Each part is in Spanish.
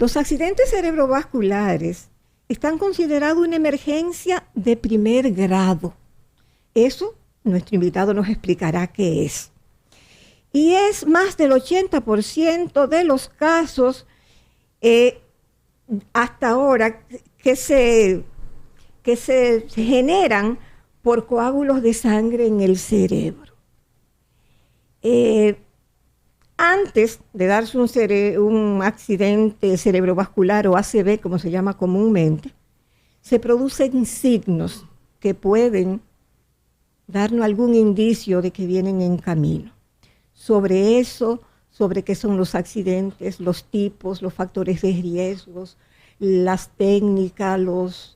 Los accidentes cerebrovasculares están considerados una emergencia de primer grado. Eso nuestro invitado nos explicará qué es. Y es más del 80% de los casos hasta ahora que se generan por coágulos de sangre en el cerebro. Antes de darse un accidente cerebrovascular o ACV, como se llama comúnmente, se producen signos que pueden darnos algún indicio de que vienen en camino. Sobre eso, sobre qué son los accidentes, los tipos, los factores de riesgos, las técnicas,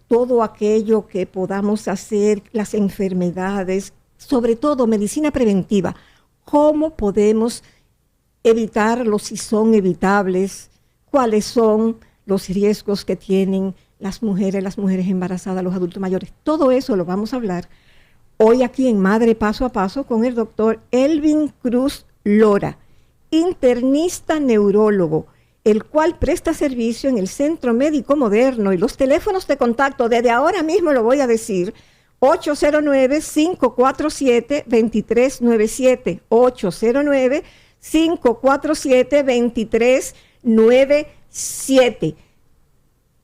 todo aquello que podamos hacer, las enfermedades, sobre todo medicina preventiva. ¿Cómo podemos evitarlos si son evitables? ¿Cuáles son los riesgos que tienen las mujeres embarazadas, los adultos mayores? Todo eso lo vamos a hablar hoy aquí en Madre Paso a Paso con el doctor Elvin Cruz Lora, internista neurólogo, el cual presta servicio en el Centro Médico Moderno, y los teléfonos de contacto, desde ahora mismo lo voy a decir, 809-547-2397, 809-547-2397.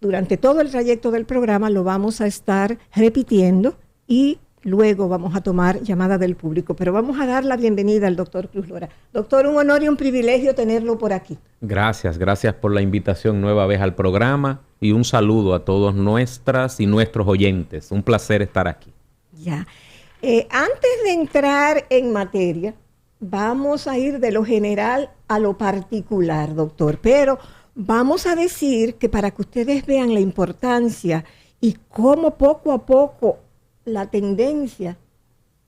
Durante todo el trayecto del programa lo vamos a estar repitiendo y luego vamos a tomar llamada del público, pero vamos a dar la bienvenida al doctor Cruz Lora. Doctor, un honor y un privilegio tenerlo por aquí. Gracias por la invitación nueva vez al programa y un saludo a todos nuestras y nuestros oyentes. Un placer estar aquí. Ya. Antes de entrar en materia, vamos a ir de lo general a lo particular, doctor, pero vamos a decir que para que ustedes vean la importancia y cómo poco a poco la tendencia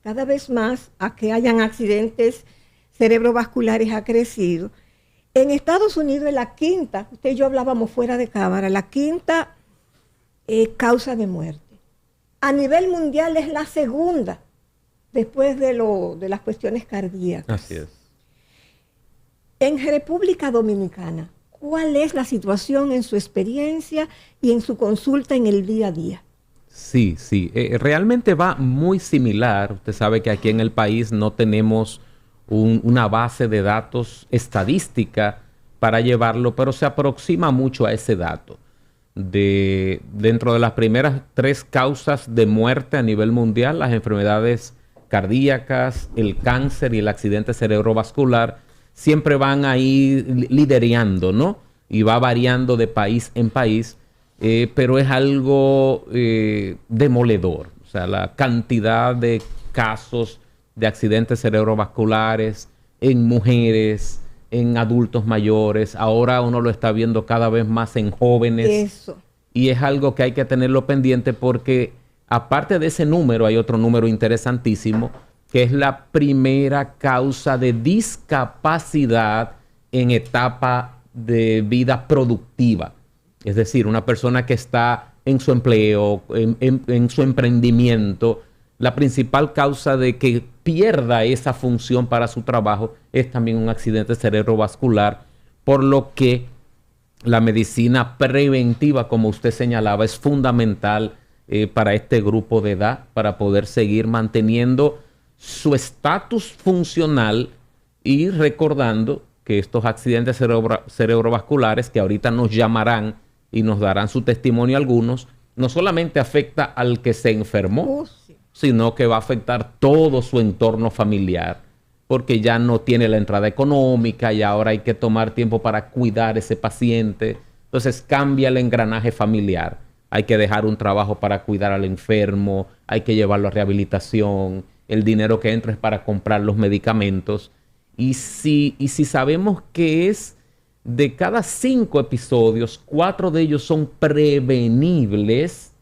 cada vez más a que hayan accidentes cerebrovasculares ha crecido. En Estados Unidos es la quinta, usted y yo hablábamos fuera de cámara, la quinta causa de muerte. A nivel mundial es la segunda, después de las cuestiones cardíacas. Así es. En República Dominicana, ¿cuál es la situación en su experiencia y en su consulta en el día a día? Sí, realmente va muy similar. Usted sabe que aquí en el país no tenemos una base de datos estadística para llevarlo, pero se aproxima mucho a ese dato. Dentro de las primeras 3 causas de muerte a nivel mundial, las enfermedades cardíacas, el cáncer y el accidente cerebrovascular siempre van ahí liderando, ¿no? Y va variando de país en país. Pero es algo demoledor. O sea, la cantidad de casos de accidentes cerebrovasculares en mujeres, en adultos mayores, ahora uno lo está viendo cada vez más en jóvenes. Eso. Y es algo que hay que tenerlo pendiente porque aparte de ese número, hay otro número interesantísimo, que es la primera causa de discapacidad en etapa de vida productiva. Es decir, una persona que está en su empleo, en su emprendimiento, la principal causa de que pierda esa función para su trabajo es también un accidente cerebrovascular, por lo que la medicina preventiva, como usted señalaba, es fundamental para este grupo de edad, para poder seguir manteniendo su estatus funcional y recordando que estos accidentes cerebrovasculares, que ahorita nos llamarán y nos darán su testimonio algunos, no solamente afecta al que se enfermó, sino que va a afectar todo su entorno familiar, porque ya no tiene la entrada económica y ahora hay que tomar tiempo para cuidar a ese paciente. Entonces cambia el engranaje familiar. Hay que dejar un trabajo para cuidar al enfermo, hay que llevarlo a rehabilitación, el dinero que entra es para comprar los medicamentos. Y si sabemos que es de cada 5 episodios, 4 de ellos son prevenibles,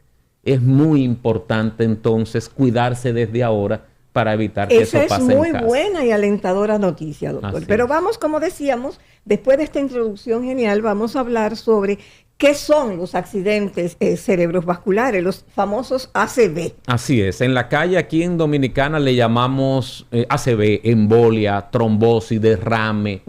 es muy importante entonces cuidarse desde ahora para evitar que eso pase en casa. Esa es muy buena y alentadora noticia, doctor. Pero vamos, como decíamos, después de esta introducción genial, vamos a hablar sobre ¿Qué son los accidentes cerebrovasculares, los famosos ACV? Así es. En la calle aquí en Dominicana le llamamos ACV, embolia, trombosis, derrame.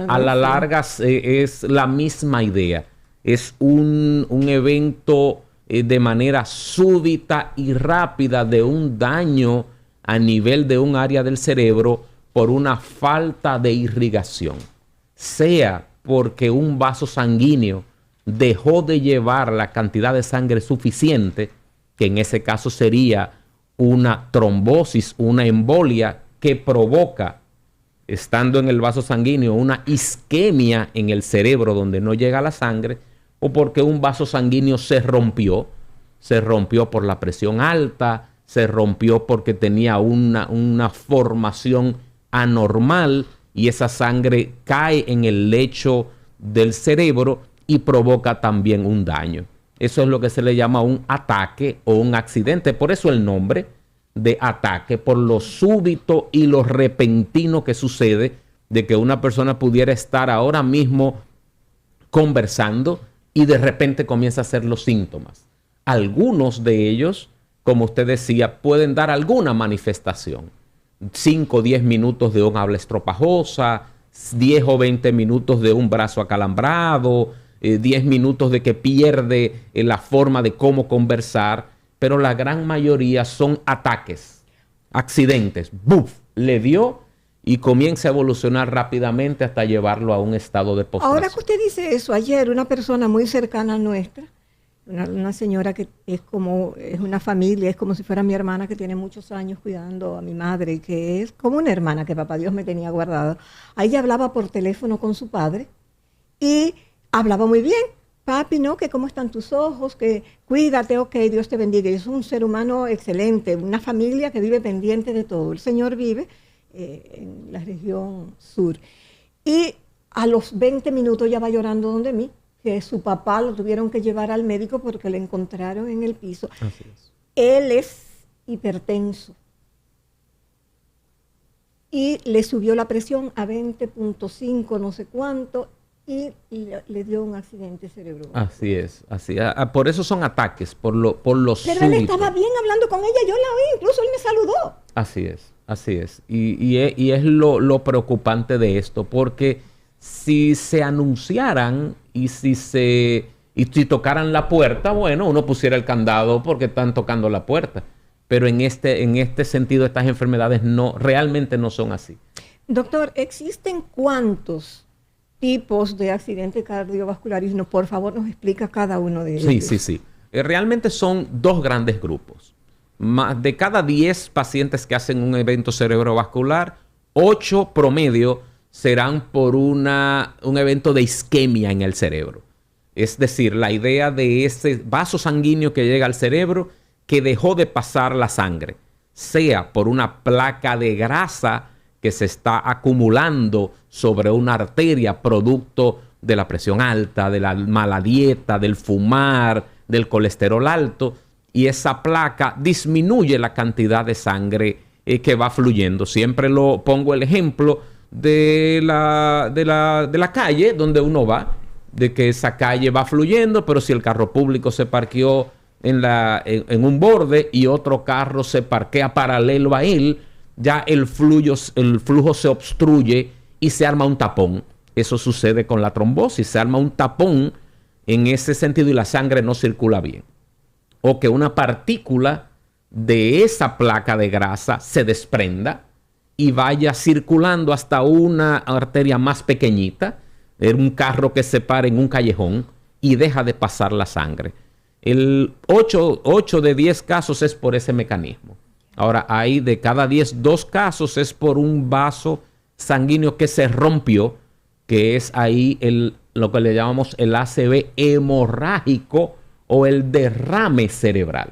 A la larga es la misma idea. Es un evento de manera súbita y rápida de un daño a nivel de un área del cerebro por una falta de irrigación. Sea porque un vaso sanguíneo dejó de llevar la cantidad de sangre suficiente, que en ese caso sería una trombosis, una embolia que provoca, estando en el vaso sanguíneo, una isquemia en el cerebro donde no llega la sangre, o porque un vaso sanguíneo se rompió por la presión alta, se rompió porque tenía una formación anormal y esa sangre cae en el lecho del cerebro y provoca también un daño. Eso es lo que se le llama un ataque o un accidente. Por eso el nombre de ataque, por lo súbito y lo repentino que sucede de que una persona pudiera estar ahora mismo conversando y de repente comienza a hacer los síntomas. Algunos de ellos, como usted decía, pueden dar alguna manifestación. 5 o 10 minutos de un habla estropajosa, 10 o 20 minutos de un brazo acalambrado, 10 minutos de que pierde la forma de cómo conversar, pero la gran mayoría son ataques, accidentes. ¡Buf! Le dio y comienza a evolucionar rápidamente hasta llevarlo a un estado de postración. Ahora que usted dice eso, ayer una persona muy cercana a nuestra, una señora que es una familia, es como si fuera mi hermana que tiene muchos años cuidando a mi madre, que es como una hermana que papá Dios me tenía guardada. Ella hablaba por teléfono con su padre y hablaba muy bien. Papi, ¿no? Que cómo están tus ojos, que cuídate, ok, Dios te bendiga. Y es un ser humano excelente, una familia que vive pendiente de todo. El señor vive en la región sur. Y a los 20 minutos ya va llorando donde mí, que su papá lo tuvieron que llevar al médico porque le encontraron en el piso. Así es. Él es hipertenso. Y le subió la presión a 20.5, no sé cuánto, y le dio un accidente cerebral. Así es, así. Por eso son ataques, por lo Pero súbito. él estaba bien hablando con ella, yo la oí, incluso él me saludó. Así es, así es. Y es lo preocupante de esto, porque si se anunciaran y si tocaran la puerta, bueno, uno pusiera el candado porque están tocando la puerta. Pero en este sentido, estas enfermedades realmente no son así. Doctor, ¿existen cuántos tipos de accidente cardiovascular? Y por favor nos explica cada uno de ellos. Sí. Realmente son dos grandes grupos. De cada 10 pacientes que hacen un evento cerebrovascular, 8 promedio serán por un evento de isquemia en el cerebro. Es decir, la idea de ese vaso sanguíneo que llega al cerebro que dejó de pasar la sangre, sea por una placa de grasa que se está acumulando sobre una arteria producto de la presión alta, de la mala dieta, del fumar, del colesterol alto, y esa placa disminuye la cantidad de sangre que va fluyendo. Siempre pongo el ejemplo de la calle donde uno va, de que esa calle va fluyendo, pero si el carro público se parqueó en un borde y otro carro se parquea paralelo a él, ya el flujo se obstruye y se arma un tapón. Eso sucede con la trombosis, se arma un tapón en ese sentido y la sangre no circula bien. O que una partícula de esa placa de grasa se desprenda y vaya circulando hasta una arteria más pequeñita, un carro que se para en un callejón y deja de pasar la sangre. El 8 de 10 casos es por ese mecanismo. Ahora, hay de cada 10, 2 casos es por un vaso sanguíneo que se rompió, que es ahí lo que le llamamos el ACV hemorrágico o el derrame cerebral.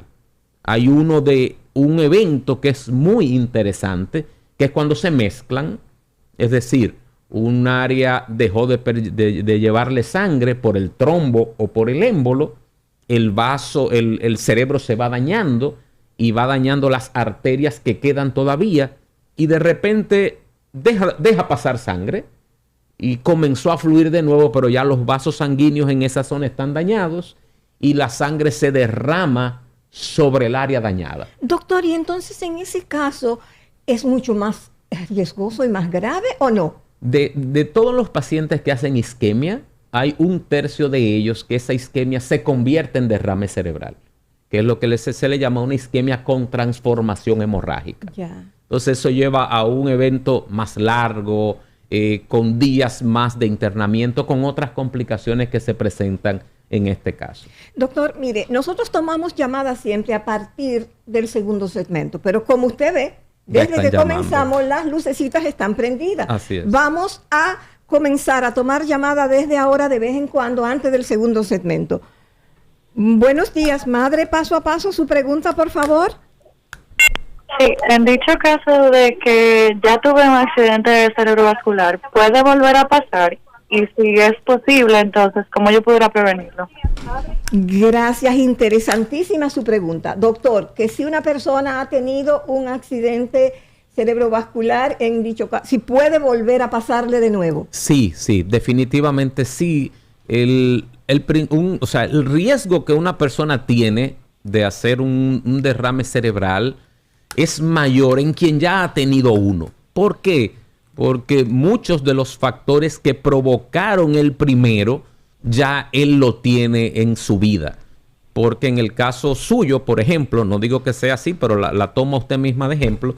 Hay un evento que es muy interesante, que es cuando se mezclan, es decir, un área dejó de llevarle sangre por el trombo o por el émbolo, el vaso, el cerebro se va dañando y va dañando las arterias que quedan todavía y de repente deja pasar sangre y comenzó a fluir de nuevo, pero ya los vasos sanguíneos en esa zona están dañados y la sangre se derrama sobre el área dañada. Doctor, y entonces en ese caso, ¿es mucho más riesgoso y más grave o no? De todos los pacientes que hacen isquemia, hay 1/3 de ellos que esa isquemia se convierte en derrame cerebral, que es lo que se le llama una isquemia con transformación hemorrágica. Ya. Entonces eso lleva a un evento más largo, con días más de internamiento, con otras complicaciones que se presentan en este caso. Doctor, mire, nosotros tomamos llamadas siempre a partir del segundo segmento, pero como usted ve, desde que comenzamos las lucecitas están prendidas. Así es. Vamos a comenzar a tomar llamadas desde ahora de vez en cuando antes del segundo segmento. Buenos días, madre, paso a paso, su pregunta, por favor. Sí, en dicho caso de que ya tuve un accidente cerebrovascular, ¿puede volver a pasar? Y si es posible, entonces, ¿cómo yo pudiera prevenirlo? Gracias, interesantísima su pregunta. Doctor, que si una persona ha tenido un accidente cerebrovascular en dicho caso, ¿si puede volver a pasarle de nuevo? Sí, definitivamente sí. El riesgo que una persona tiene de hacer un derrame cerebral es mayor en quien ya ha tenido uno. ¿Por qué? Porque muchos de los factores que provocaron el primero, ya él lo tiene en su vida. Porque en el caso suyo, por ejemplo, no digo que sea así, pero la toma usted misma de ejemplo,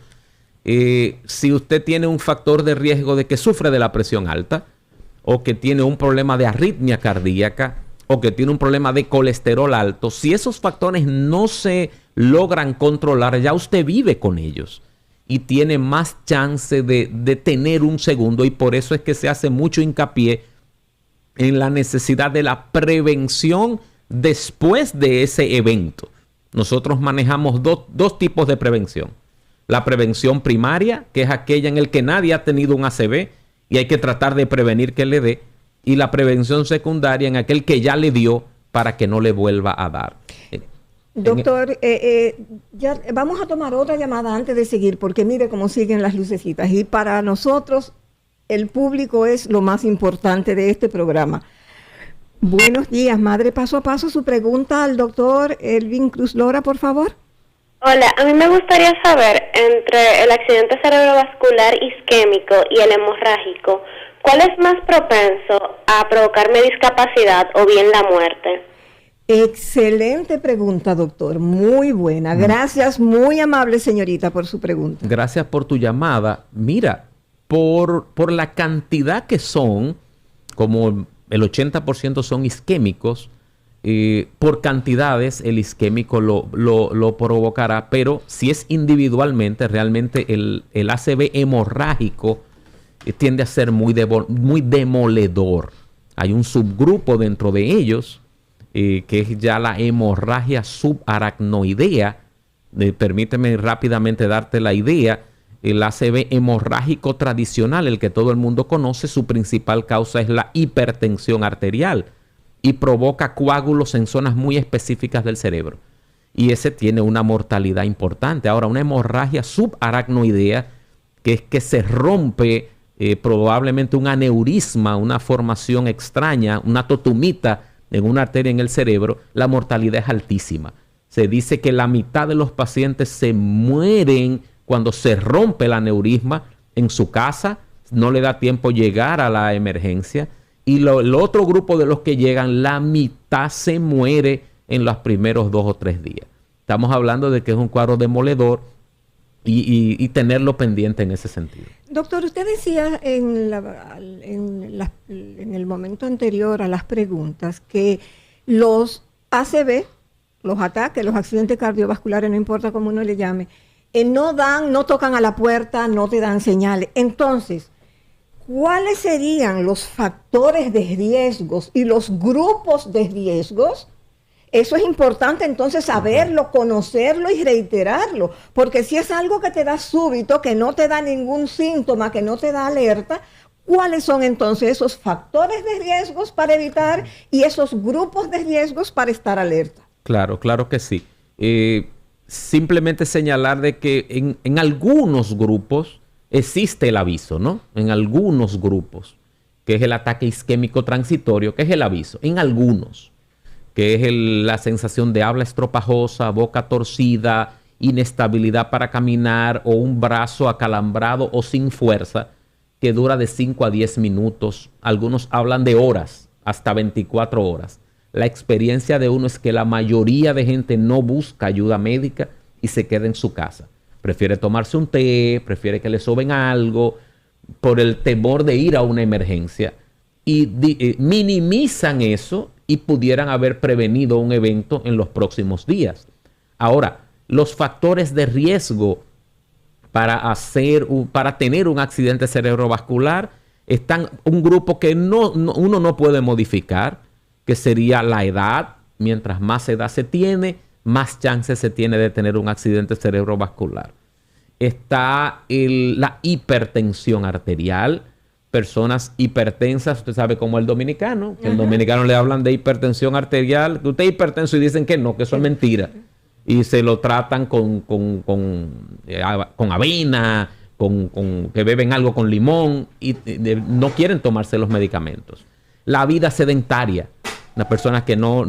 si usted tiene un factor de riesgo de que sufre de la presión alta, o que tiene un problema de arritmia cardíaca, o que tiene un problema de colesterol alto, si esos factores no se logran controlar, ya usted vive con ellos y tiene más chance de tener un segundo, y por eso es que se hace mucho hincapié en la necesidad de la prevención después de ese evento. Nosotros manejamos dos tipos de prevención. La prevención primaria, que es aquella en la que nadie ha tenido un ACV y hay que tratar de prevenir que le dé, y la prevención secundaria en aquel que ya le dio para que no le vuelva a dar. Doctor, ya vamos a tomar otra llamada antes de seguir, porque mire cómo siguen las lucecitas. Y para nosotros, el público es lo más importante de este programa. Buenos días, madre, paso a paso, su pregunta al doctor Elvin Cruz Lora, por favor. Hola, a mí me gustaría saber, entre el accidente cerebrovascular isquémico y el hemorrágico, ¿cuál es más propenso a provocarme discapacidad o bien la muerte? Excelente pregunta, doctor. Muy buena. Gracias, muy amable señorita por su pregunta. Gracias por tu llamada. Mira, por la cantidad que son, como el 80% son isquémicos, por cantidades el isquémico lo provocará, pero si es individualmente, realmente el ACV hemorrágico tiende a ser muy demoledor. Hay un subgrupo dentro de ellos, que es ya la hemorragia subaracnoidea. Permíteme rápidamente darte la idea. El ACV hemorrágico tradicional, el que todo el mundo conoce, su principal causa es la hipertensión arterial y provoca coágulos en zonas muy específicas del cerebro. Y ese tiene una mortalidad importante. Ahora, una hemorragia subaracnoidea, que es que se rompe probablemente un aneurisma, una formación extraña, una totumita en una arteria en el cerebro, la mortalidad es altísima. Se dice que la mitad de los pacientes se mueren cuando se rompe el aneurisma en su casa, no le da tiempo llegar a la emergencia, y el otro grupo de los que llegan, la mitad se muere en los primeros 2 o 3 días. Estamos hablando de que es un cuadro demoledor y tenerlo pendiente en ese sentido. Doctor, usted decía en el momento anterior a las preguntas que los ACV, los ataques, los accidentes cardiovasculares, no importa cómo uno le llame, no tocan a la puerta, no te dan señales. Entonces, ¿cuáles serían los factores de riesgos y los grupos de riesgos? Eso es importante entonces saberlo, conocerlo y reiterarlo, porque si es algo que te da súbito, que no te da ningún síntoma, que no te da alerta, ¿cuáles son entonces esos factores de riesgos para evitar y esos grupos de riesgos para estar alerta? Claro, claro que sí. Simplemente señalar de que en algunos grupos existe el aviso, ¿no? En algunos grupos. que es el ataque isquémico transitorio, que es el aviso, en algunos, que es la sensación de habla estropajosa, boca torcida, inestabilidad para caminar o un brazo acalambrado o sin fuerza, que dura de 5 a 10 minutos. Algunos hablan de horas, hasta 24 horas. La experiencia de uno es que la mayoría de gente no busca ayuda médica y se queda en su casa. Prefiere tomarse un té, prefiere que le soben algo, por el temor de ir a una emergencia. Y minimizan eso y pudieran haber prevenido un evento en los próximos días. Ahora, los factores de riesgo para tener un accidente cerebrovascular están un grupo que uno no puede modificar, que sería la edad. Mientras más edad se tiene, más chances se tiene de tener un accidente cerebrovascular. Está la hipertensión arterial. Personas hipertensas, usted sabe como el dominicano, que el dominicano le hablan de hipertensión arterial, que usted es hipertenso y dicen que no, que eso es mentira. Y se lo tratan con avena, que beben algo con limón y no quieren tomarse los medicamentos. La vida sedentaria, una persona que no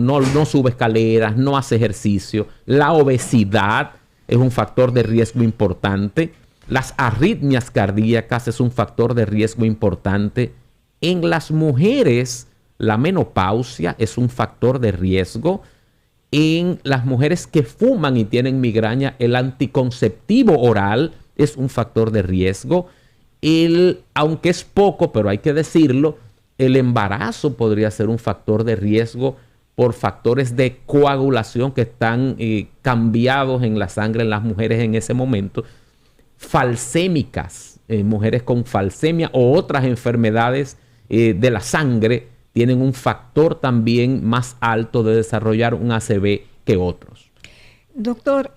sube escaleras, no hace ejercicio. La obesidad es un factor de riesgo importante. Las arritmias cardíacas es un factor de riesgo importante. En las mujeres, la menopausia es un factor de riesgo. En las mujeres que fuman y tienen migraña, el anticonceptivo oral es un factor de riesgo. Aunque es poco, pero hay que decirlo, el embarazo podría ser un factor de riesgo por factores de coagulación que están cambiados en la sangre en las mujeres en ese momento. Falsémicas, mujeres con falsemia o otras enfermedades de la sangre tienen un factor también más alto de desarrollar un ACV que otros. Doctor,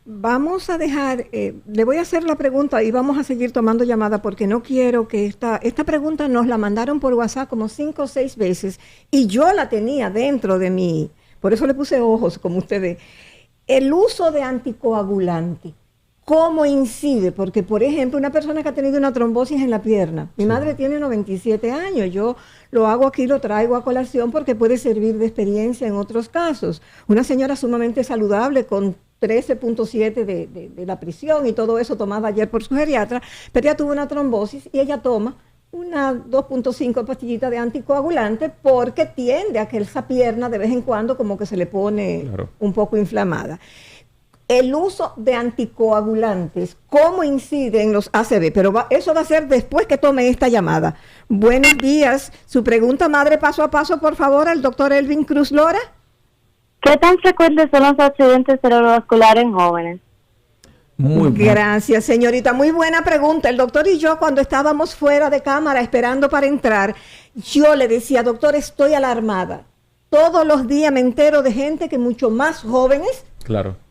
vamos a dejar, le voy a hacer la pregunta y vamos a seguir tomando llamada porque no quiero que esta pregunta nos la mandaron por WhatsApp como 5 o 6 veces y yo la tenía dentro de mí, por eso le puse ojos como usted ve. El uso de anticoagulante, ¿cómo incide? Porque, por ejemplo, una persona que ha tenido una trombosis en la pierna, mi madre tiene 97 años, yo lo hago aquí, lo traigo a colación porque puede servir de experiencia en otros casos. Una señora sumamente saludable con 13.7 de la prisión y todo eso tomada ayer por su geriatra, pero ella tuvo una trombosis y ella toma una 2.5 pastillitas de anticoagulante porque tiende a que esa pierna de vez en cuando como que se le pone un poco inflamada. El uso de anticoagulantes, ¿cómo incide en los ACV? Pero eso va a ser después que tome esta llamada. Buenos días. Su pregunta, madre, paso a paso, por favor, al doctor Elvin Cruz Lora. ¿Qué tan frecuentes son los accidentes cerebrovasculares en jóvenes? Muy bien. Gracias, señorita. Muy buena pregunta. El doctor y yo, cuando estábamos fuera de cámara esperando para entrar, yo le decía, doctor, estoy alarmada. Todos los días me entero de gente que mucho más jóvenes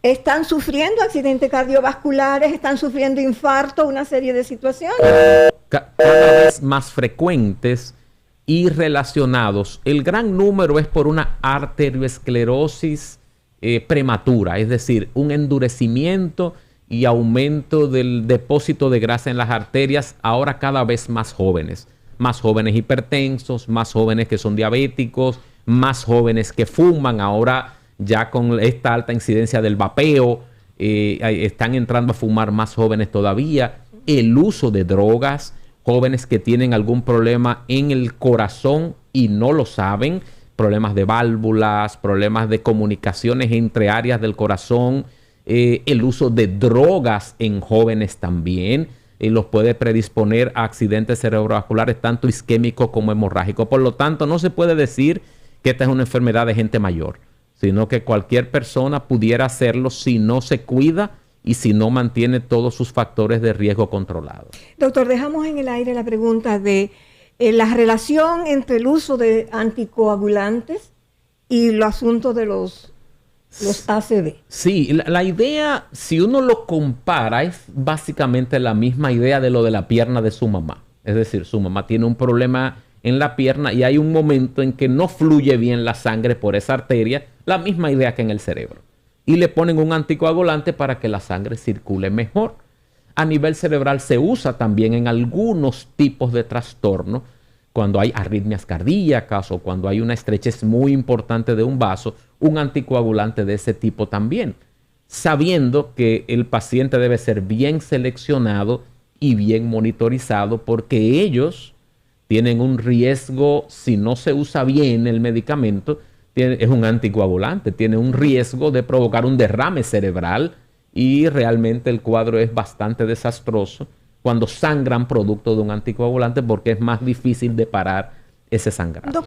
están sufriendo accidentes cardiovasculares, están sufriendo infarto, una serie de situaciones. Cada vez más frecuentes y relacionados. El gran número es por una arteriosclerosis prematura, es decir, un endurecimiento y aumento del depósito de grasa en las arterias, ahora cada vez más jóvenes hipertensos, más jóvenes que son diabéticos, más jóvenes que fuman, ahora ya con esta alta incidencia del vapeo, están entrando a fumar más jóvenes todavía, el uso de drogas, jóvenes que tienen algún problema en el corazón y no lo saben, problemas de válvulas, problemas de comunicaciones entre áreas del corazón, el uso de drogas en jóvenes también, los puede predisponer a accidentes cerebrovasculares tanto isquémicos como hemorrágicos. Por lo tanto, no se puede decir que esta es una enfermedad de gente mayor, sino que cualquier persona pudiera hacerlo si no se cuida y si no mantiene todos sus factores de riesgo controlados. Doctor, dejamos en el aire la pregunta de la relación entre el uso de anticoagulantes y el asunto de los ACV. Sí, la idea, si uno lo compara, es básicamente la misma idea de lo de la pierna de su mamá. Es decir, su mamá tiene un problema en la pierna y hay un momento en que no fluye bien la sangre por esa arteria, la misma idea que en el cerebro. Y le ponen un anticoagulante para que la sangre circule mejor. A nivel cerebral se usa también en algunos tipos de trastornos cuando hay arritmias cardíacas o cuando hay una estrechez muy importante de un vaso, un anticoagulante de ese tipo también, sabiendo que el paciente debe ser bien seleccionado y bien monitorizado porque ellos tienen un riesgo, si no se usa bien el medicamento, es un anticoagulante, tiene un riesgo de provocar un derrame cerebral y realmente el cuadro es bastante desastroso cuando sangran producto de un anticoagulante porque es más difícil de parar ese sangrado.